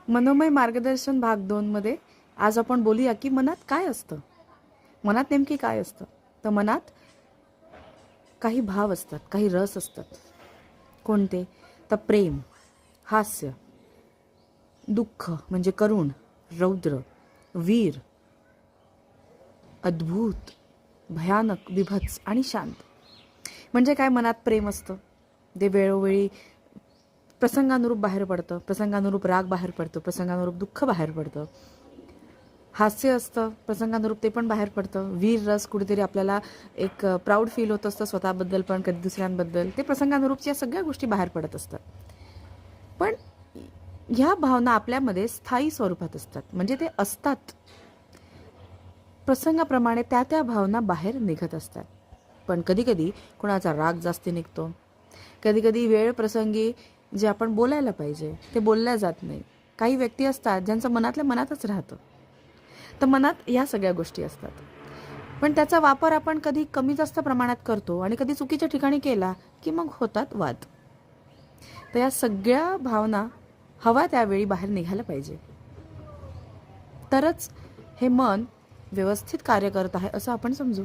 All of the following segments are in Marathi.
मनोमय मार्गदर्शन भाग 2 मध्ये आज आपण बोलूया की मनात काय असतं. मनात नेमकी काय असतं. तर मनात काही भाव असतात, काही रस असतात. कोणते? तर प्रेम, हास्य, दुःख म्हणजे करुण, रौद्र, वीर, अद्भुत, भयानक, विभत्स आणि शांत. म्हणजे काय? मनात प्रेम असतं, ते वेळोवेळी प्रसंगानुरूप बाहेर पडतं, प्रसंगानुरूप राग बाहेर पडतो, प्रसंगानुरूप दुःख बाहेर पडतं. हास्य असतं, प्रसंगानुरूप ते पण बाहेर पडतं. वीर रस, कुठेतरी आपल्याला एक प्राऊड फील होत असतं स्वतःबद्दल पण कधी दुसऱ्यांबद्दल. ते प्रसंगानुरूपच्या सगळ्या गोष्टी बाहेर पडत असतात. पण ह्या भावना आपल्यामध्ये स्थायी स्वरूपात असतात. म्हणजे ते असतात, प्रसंगाप्रमाणे त्या त्या भावना बाहेर निघत असतात. पण कधीकधी कुणाचा राग जास्ती निघतो, कधीकधी वेळ प्रसंगी जे आपण बोलायला पाहिजे ते बोलल्या जात नाही. काही व्यक्ती असतात ज्यांचं मनातल्या मनातच राहतं. तर मनात या सगळ्या गोष्टी असतात. पण त्याचा वापर आपण कधी कमी जास्त प्रमाणात करतो आणि कधी चुकीच्या ठिकाणी केला की मग होतात वाद. तर या सगळ्या भावना हवा त्यावेळी बाहेर निघायला पाहिजे, तरच हे मन व्यवस्थित कार्य करत आहे असं आपण समजू.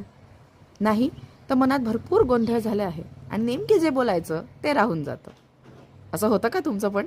नाही तर मनात भरपूर गोंधळ झाले आहे आणि नेमके जे बोलायचं ते राहून जातं. असं होतं का तुमचं पण?